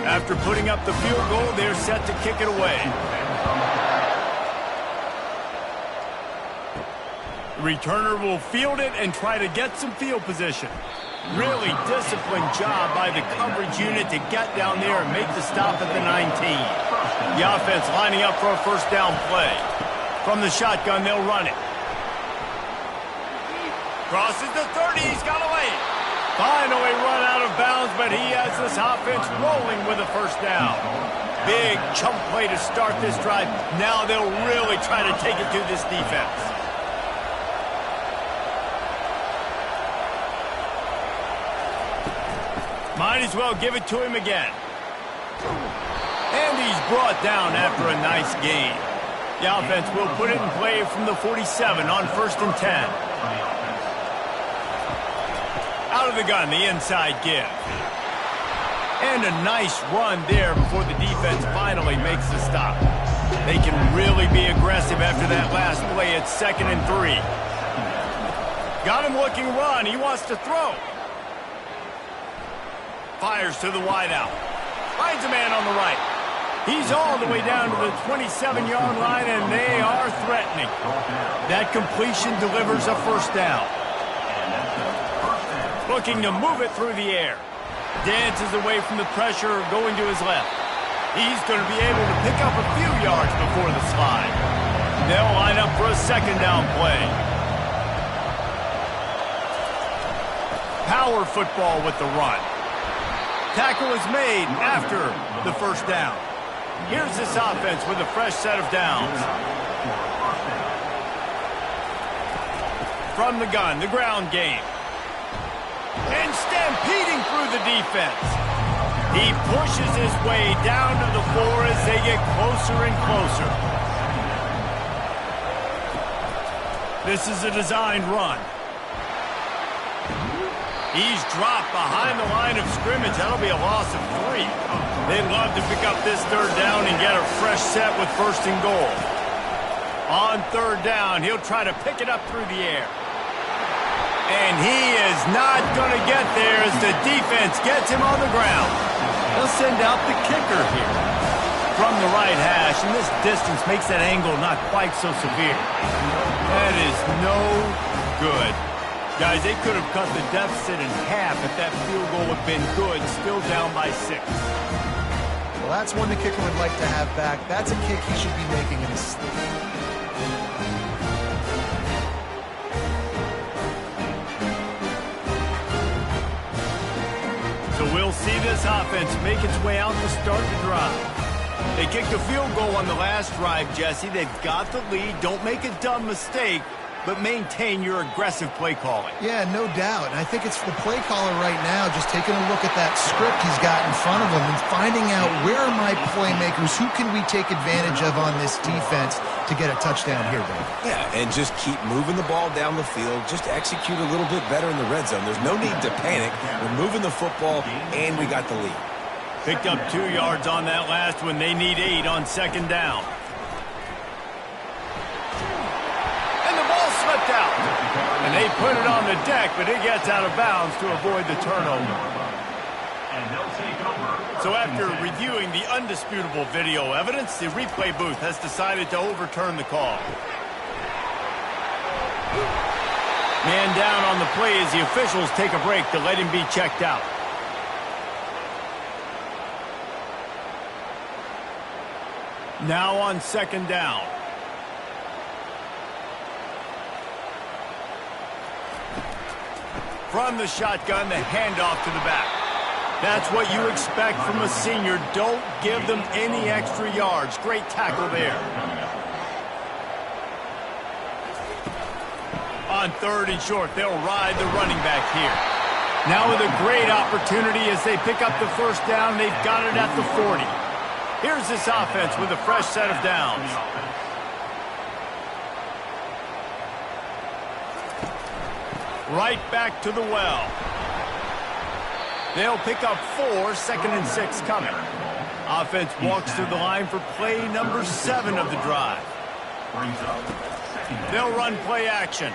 After putting up the field goal, they're set to kick it away. The returner will field it and try to get some field position. Really disciplined job by the coverage unit to get down there and make the stop at the 19. The offense lining up for a first down play. From the shotgun, they'll run it. Crosses the 30, he's got away. Finally run out of bounds, but he has this offense rolling with a first down. Big chunk play to start this drive. Now they'll really try to take it to this defense. Might as well give it to him again. And he's brought down after a nice gain. The offense will put it in play from the 47 on 1st and 10. Out of the gun, the inside give. And a nice run there before the defense finally makes the stop. They can really be aggressive after that last play. It's 2nd and 3. Got him looking run. He wants to throw. Fires to the wideout. Finds a man on the right. He's all the way down to the 27-yard line, and they are threatening. That completion delivers a first down. Looking to move it through the air. Dances away from the pressure, going to his left. He's going to be able to pick up a few yards before the slide. They'll line up for a second down play. Power football with the run. Tackle is made after the first down. Here's this offense with a fresh set of downs. From the gun, the ground game. And stampeding through the defense. He pushes his way down to the floor as they get closer and closer. This is a designed run. He's dropped behind the line of scrimmage. That'll be a loss of 3. They'd love to pick up this third down and get a fresh set with first and goal. On third down, he'll try to pick it up through the air. And he is not going to get there as the defense gets him on the ground. They'll send out the kicker here from the right hash, and this distance makes that angle not quite so severe. That is no good. Guys, they could have cut the deficit in half if that field goal had been good, still down by 6. Well, that's one the kicker would like to have back. That's a kick he should be making in his sleep. So we'll see this offense make its way out to start the drive. They kicked a field goal on the last drive, Jesse. They've got the lead. Don't make a dumb mistake, but maintain your aggressive play calling. Yeah, no doubt. And I think it's the play caller right now just taking a look at that script he's got in front of him and finding out where are my playmakers, who can we take advantage of on this defense to get a touchdown here, Dave. Yeah, and just keep moving the ball down the field. Just execute a little bit better in the red zone. There's no need to panic. We're moving the football, and we got the lead. Picked up 2 yards on that last one. They need 8 on second down. Slipped out. And they put it on the deck, but it gets out of bounds to avoid the turnover. So after reviewing the undisputable video evidence, the replay booth has decided to overturn the call. Man down on the play as the officials take a break to let him be checked out. Now on second down. From the shotgun, the handoff to the back. That's what you expect from a senior. Don't give them any extra yards. Great tackle there. On third and short, they'll ride the running back here. Now with a great opportunity as they pick up the first down. They've got it at the 40. Here's this offense with a fresh set of downs. Right back to the well. They'll pick up 4, second and 6 coming. Offense walks through the line for play number 7 of the drive. They'll run play action.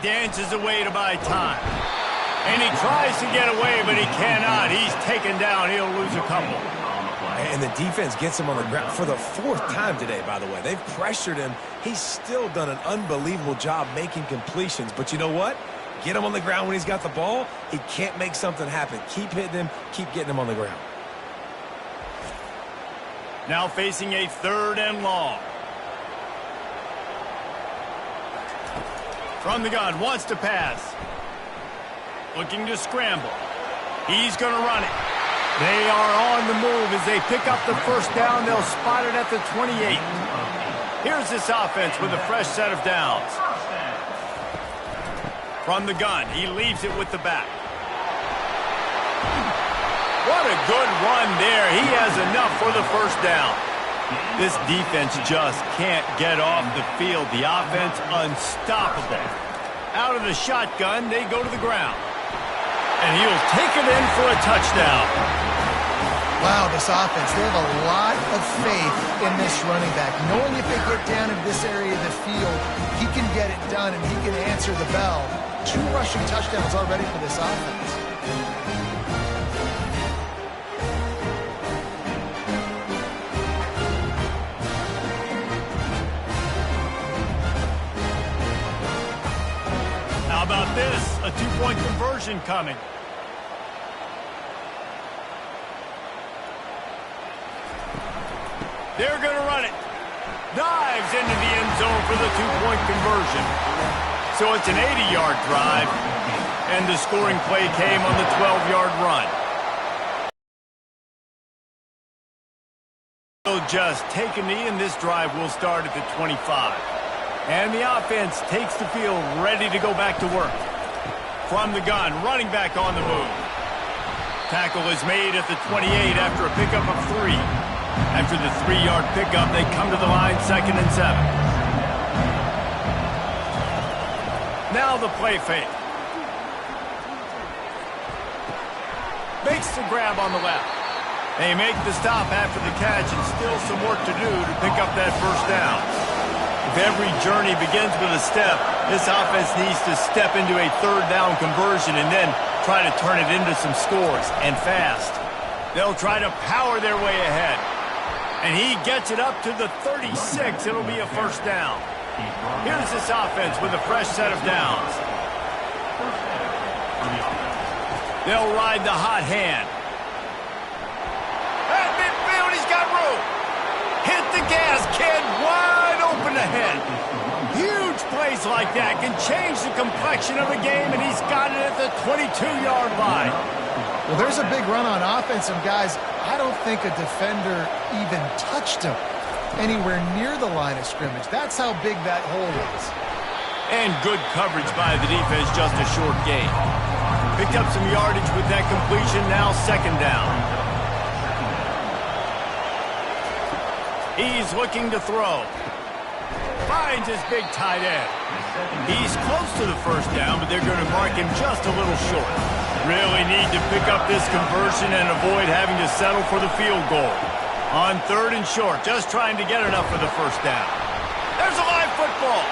Dances away to buy time. And he tries to get away, but he cannot. He's taken down. He'll lose a couple. And the defense gets him on the ground for the 4th time today, by the way. They've pressured him. He's still done an unbelievable job making completions. But you know what? Get him on the ground when he's got the ball. He can't make something happen. Keep hitting him. Keep getting him on the ground. Now facing a 3rd and long. From the gun, wants to pass. Looking to scramble. He's going to run it. They are on the move as they pick up the first down. They'll spot it at the 28. Here's this offense with a fresh set of downs. From the gun, he leaves it with the back. What a good run there. He has enough for the first down. This defense just can't get off the field. The offense unstoppable. Out of the shotgun, they go to the ground. And he'll take it in for a touchdown. Wow, this offense, they have a lot of faith in this running back. Knowing if they get down in this area of the field, he can get it done and he can answer the bell. 2 rushing touchdowns already for this offense. this, a two-point conversion coming. They're going to run it. Dives into the end zone for the two-point conversion. So it's an 80-yard drive, and the scoring play came on the 12-yard run. They'll just take a knee, and this drive will start at the 25. And the offense takes the field ready to go back to work. From the gun, running back on the move. Tackle is made at the 28 after a pickup of 3. After the 3-yard pickup, they come to the line, 2nd and 7. Now the play fake. Makes the grab on the left. They make the stop after the catch, and still some work to do to pick up that first down. If every journey begins with a step, this offense needs to step into a third down conversion and then try to turn it into some scores, and fast. They'll try to power their way ahead. And he gets it up to the 36. It'll be a first down. Here's this offense with a fresh set of downs. They'll ride the hot hand. At midfield, he's got room. Hit the gas, kid. Wide open ahead. Huge plays like that can change the complexion of a game, and he's got it at the 22-yard line. Well, there's a big run on offense, and guys, I don't think a defender even touched him anywhere near the line of scrimmage. That's how big that hole is. And good coverage by the defense, just a short gain. Picked up some yardage with that completion, now 2nd down. He's looking to throw. Finds his big tight end. He's close to the first down, but they're going to mark him just a little short. Really need to pick up this conversion and avoid having to settle for the field goal. On 3rd and short, just trying to get enough for the first down. There's a live football.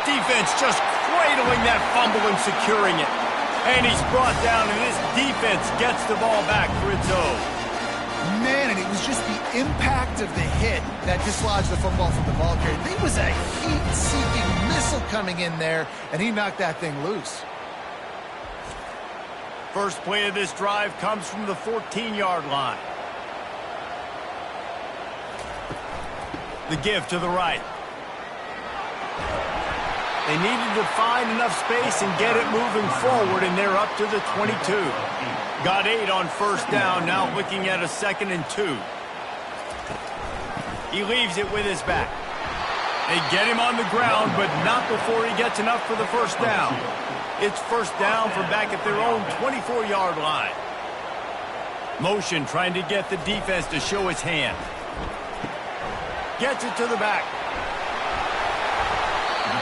Defense just cradling that fumble and securing it. And he's brought down, and this defense gets the ball back for its own. Man, and it was just the impact of the hit that dislodged the football from the ball carrier. There was a heat-seeking missile coming in there, and he knocked that thing loose. First play of this drive comes from the 14-yard line. The give to the right. They needed to find enough space and get it moving forward, and they're up to the 22. Got 8 on first down, now looking at a 2nd and 2. He leaves it with his back. They get him on the ground, but not before he gets enough for the first down. It's first down from back at their own 24-yard line. Motion trying to get the defense to show his hand. Gets it to the back.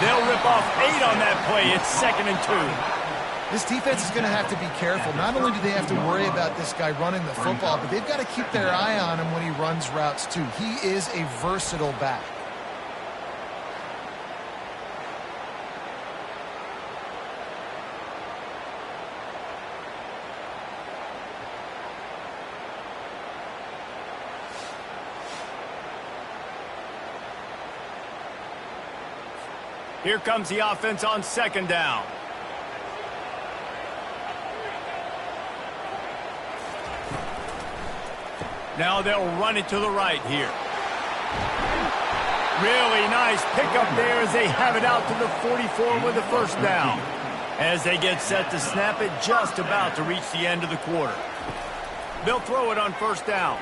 They'll rip off 8 on that play. It's 2nd and 2. This defense is going to have to be careful. Not only do they have to worry about this guy running the football, but they've got to keep their eye on him when he runs routes too. He is a versatile back. Here comes the offense on 2nd down. Now they'll run it to the right here. Really nice pickup there as they have it out to the 44 with the first down. As they get set to snap it, just about to reach the end of the quarter. They'll throw it on first down.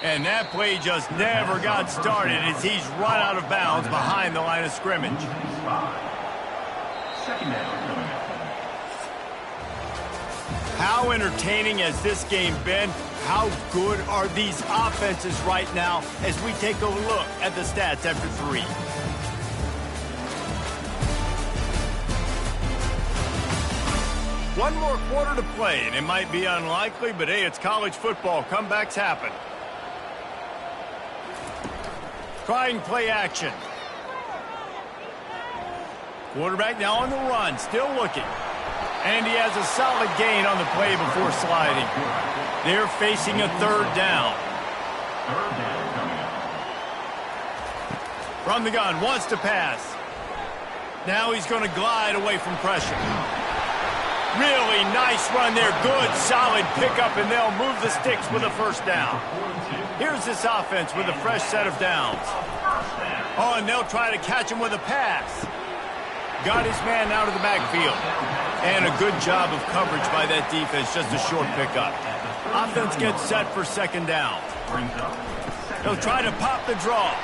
And that play just never got started as he's run out of bounds behind the line of scrimmage. How entertaining has this game been? How good are these offenses right now as we take a look at the stats after 3? One more quarter to play, and it might be unlikely, but hey, it's college football. Comebacks happen. Trying play action. Quarterback now on the run, still looking. And he has a solid gain on the play before sliding. They're facing a 3rd down. From the gun, wants to pass. Now he's going to glide away from pressure. Really nice run there. Good, solid pickup, and they'll move the sticks with a first down. Here's this offense with a fresh set of downs. Oh, and they'll try to catch him with a pass. Got his man out of the backfield. And a good job of coverage by that defense, just a short pickup. Offense gets set for second down. He'll try to pop the draw.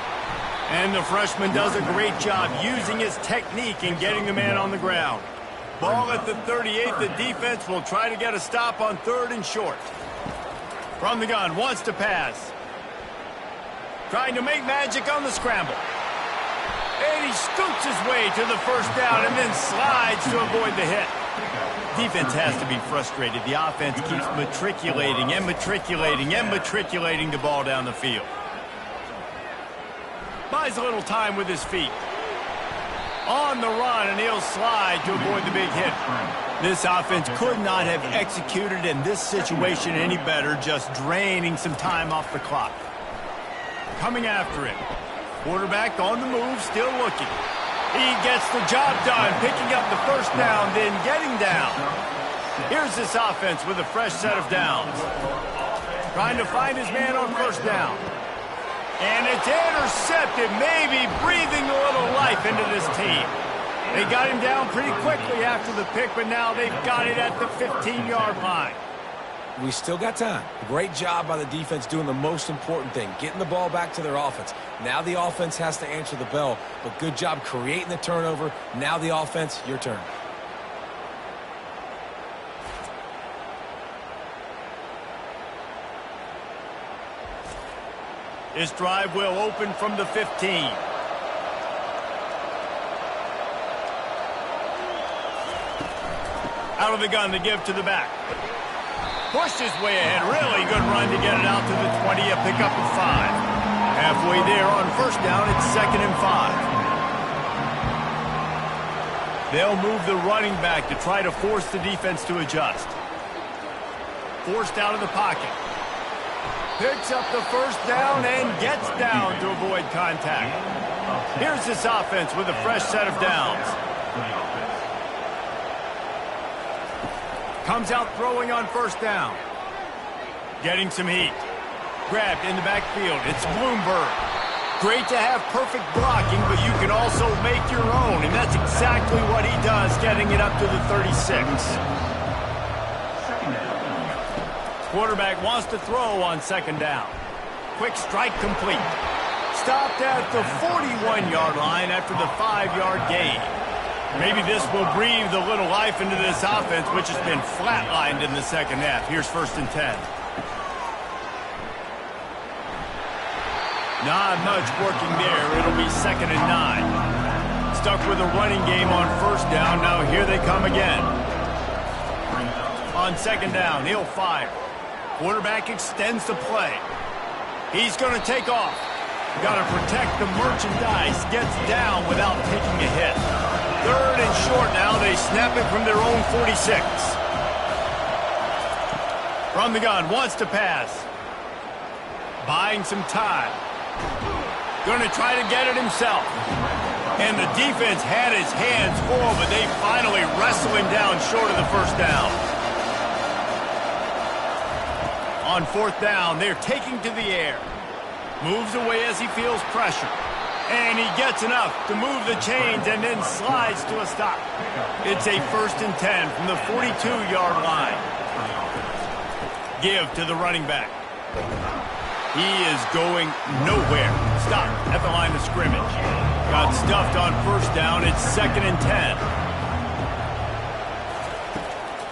And the freshman does a great job using his technique and getting the man on the ground. Ball at the 38. The defense will try to get a stop on third and short. From the gun, wants to pass. Trying to make magic on the scramble. And he scoots his way to the first down and then slides to avoid the hit. Defense has to be frustrated. The offense keeps matriculating and matriculating and matriculating the ball down the field. Buys a little time with his feet. On the run, and he'll slide to avoid the big hit. This offense could not have executed in this situation any better, just draining some time off the clock. Coming after him. Quarterback on the move, still looking. He gets the job done, picking up the first down, then getting down. Here's this offense with a fresh set of downs. Trying to find his man on first down. And it's intercepted, maybe breathing a little life into this team. They got him down pretty quickly after the pick, but now they've got it at the 15-yard line. We still got time. Great job by the defense doing the most important thing, getting the ball back to their offense. Now the offense has to answer the bell, but good job creating the turnover. Now the offense, your turn. This drive will open from the 15. Out of the gun to give to the back. Pushed his way ahead. Really good run to get it out to the 20. A pickup of 5. Halfway there on first down, it's 2nd and 5. They'll move the running back to try to force the defense to adjust. Forced out of the pocket. Picks up the first down and gets down to avoid contact. Here's this offense with a fresh set of downs. Comes out throwing on first down. Getting some heat. Grabbed in the backfield. It's Bloomberg. Great to have perfect blocking, but you can also make your own, and that's exactly what he does, getting it up to the 36. Quarterback wants to throw on second down. Quick strike complete. Stopped at the 41-yard line after the 5-yard gain. Maybe this will breathe a little life into this offense, which has been flatlined in the second half. Here's 1st and 10. Not much working there. It'll be 2nd and 9. Stuck with a running game on first down. Now here they come again. On second down, he'll fire. Quarterback extends the play. He's going to take off. Got to protect the merchandise. Gets down without taking a hit. 3rd and short now. They snap it from their own 46. From the gun, wants to pass. Buying some time. Going to try to get it himself. And the defense had his hands full, but they finally wrestle him down short of the first down. On 4th down, they're taking to the air. Moves away as he feels pressure. And he gets enough to move the chains and then slides to a stop. It's a 1st and 10 from the 42-yard line. Give to the running back. He is going nowhere. Stop at the line of scrimmage. Got stuffed on first down. It's 2nd and 10.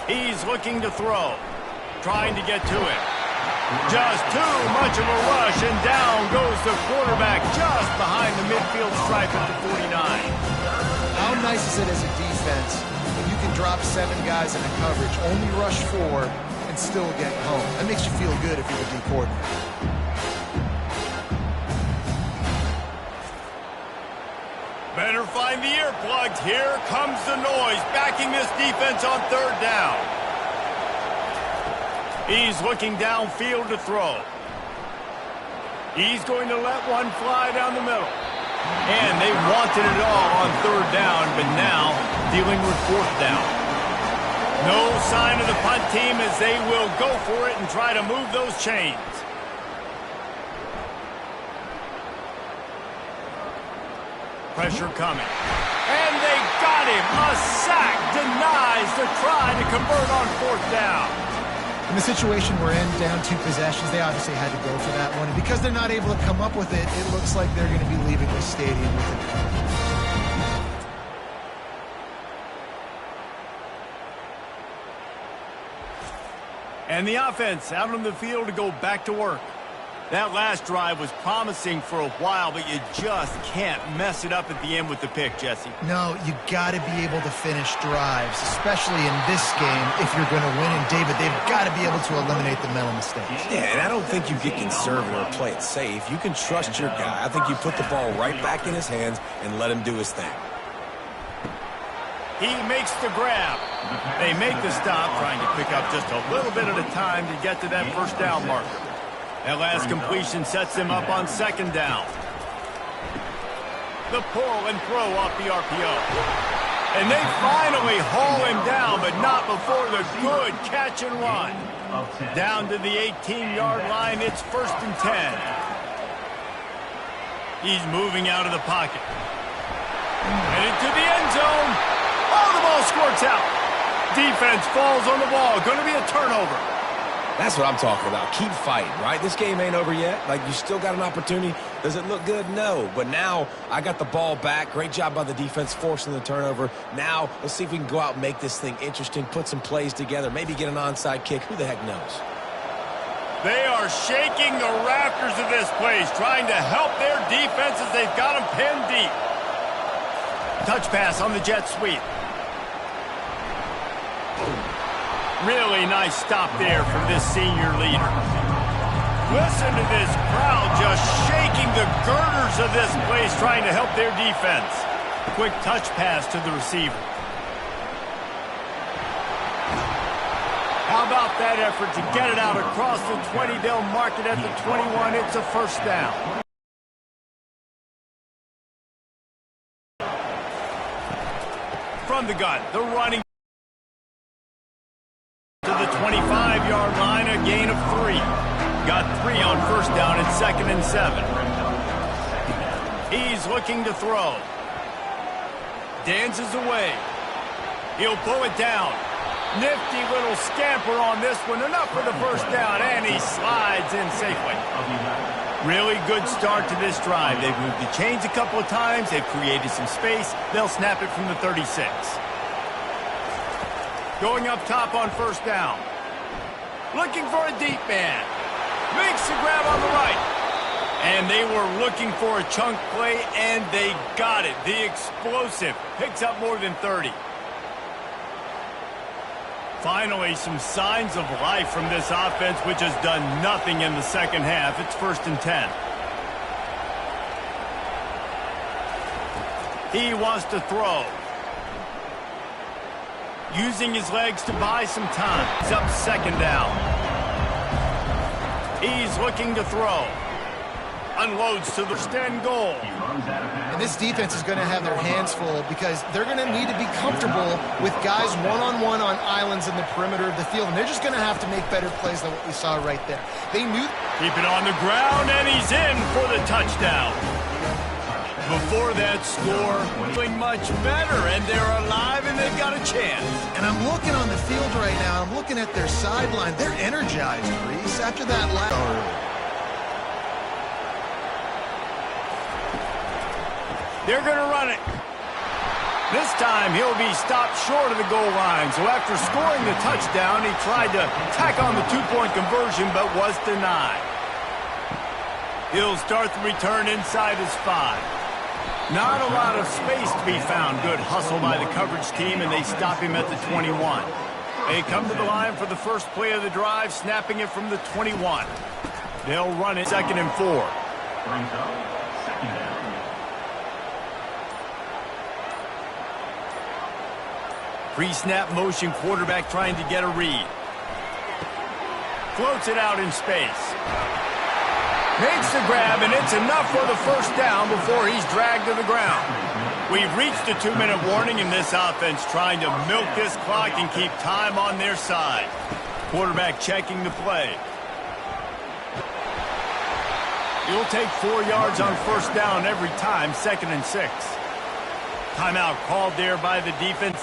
He's looking to throw. Trying to get to it. Just too much of a rush, and down goes the quarterback just behind the midfield stripe at the 49. How nice is it as a defense when you can drop 7 guys in a coverage, only rush 4, and still get home? That makes you feel good if you're the D coordinator. Better find the earplugs. Here comes the noise, backing this defense on 3rd down. He's looking downfield to throw. He's going to let one fly down the middle. And they wanted it all on third down, but now dealing with fourth down. No sign of the punt team as they will go for it and try to move those chains. Pressure coming. And they got him. A sack denies the try to convert on fourth down. In the situation we're in, down 2 possessions, they obviously had to go for that one. And because they're not able to come up with it, it looks like they're going to be leaving the stadium with it. And the offense out on the field to go back to work. That last drive was promising for a while, but you just can't mess it up at the end with the pick, Jesse. No, you got to be able to finish drives, especially in this game if you're going to win. And, David, they've got to be able to eliminate the mental mistakes. Yeah, and I don't think you get conservative or play it safe. You can trust your guy. I think you put the ball right back in his hands and let him do his thing. He makes the grab. They make the stop, trying to pick up just a little bit at a time to get to that first down marker. That last completion sets him up on second down. The pull and throw off the RPO. And they finally haul him down, but not before the good catch and run. Down to the 18-yard line, it's 1st and 10. He's moving out of the pocket. And into the end zone. Oh, the ball squirts out. Defense falls on the ball. Going to be a turnover. That's what I'm talking about. Keep fighting, right? This game ain't over yet. Like, you still got an opportunity. Does it look good? No. But now I got the ball back. Great job by the defense forcing the turnover. Now let's see if we can go out and make this thing interesting, put some plays together, maybe get an onside kick. Who the heck knows? They are shaking the rafters of this place, trying to help their defense as they've got them pinned deep. Touch pass on the jet sweep. Really nice stop there from this senior leader. Listen to this crowd just shaking the girders of this place, trying to help their defense. Quick touch pass to the receiver. How about that effort to get it out across the 20? They'll mark it at the 21. It's a first down. From the gun, the running to the 25-yard line, a gain of 3. Got 3 on first down at 2nd and 7. He's looking to throw. Dances away. He'll pull it down. Nifty little scamper on this one. Enough for the first down, and he slides in safely. Really good start to this drive. They've moved the chains a couple of times. They've created some space. They'll snap it from the 36. Going up top on first down. Looking for a deep man. Makes the grab on the right. And they were looking for a chunk play, and they got it. The explosive picks up more than 30. Finally, some signs of life from this offense, which has done nothing in the second half. It's 1st and 10. He wants to throw. Using his legs to buy some time. He's up 2nd down. He's looking to throw. Unloads to the 10 goal. And this defense is going to have their hands full because they're going to need to be comfortable with guys one-on-one on islands in the perimeter of the field. And they're just going to have to make better plays than what we saw right there. They knew. Keep it on the ground, and he's in for the touchdown. Before that score, doing much better, and they're alive, and they've got a chance. And I'm looking on the field right now. I'm looking at their sideline. They're energized, Reese, after that last. They're going to run it. This time, he'll be stopped short of the goal line. So after scoring the touchdown, he tried to tack on the 2-point conversion, but was denied. He'll start the return inside his 5. Not a lot of space to be found. Good hustle by the coverage team, and they stop him at the 21. They come to the line for the first play of the drive, snapping it from the 21. They'll run it 2nd and 4. Pre-snap motion, quarterback trying to get a read. Floats it out in space. Makes the grab, and it's enough for the first down before he's dragged to the ground. We've reached a 2-minute warning in this offense, trying to milk this clock and keep time on their side. Quarterback checking the play. He'll take 4 yards on first down every time, 2nd and 6. Timeout called there by the defense.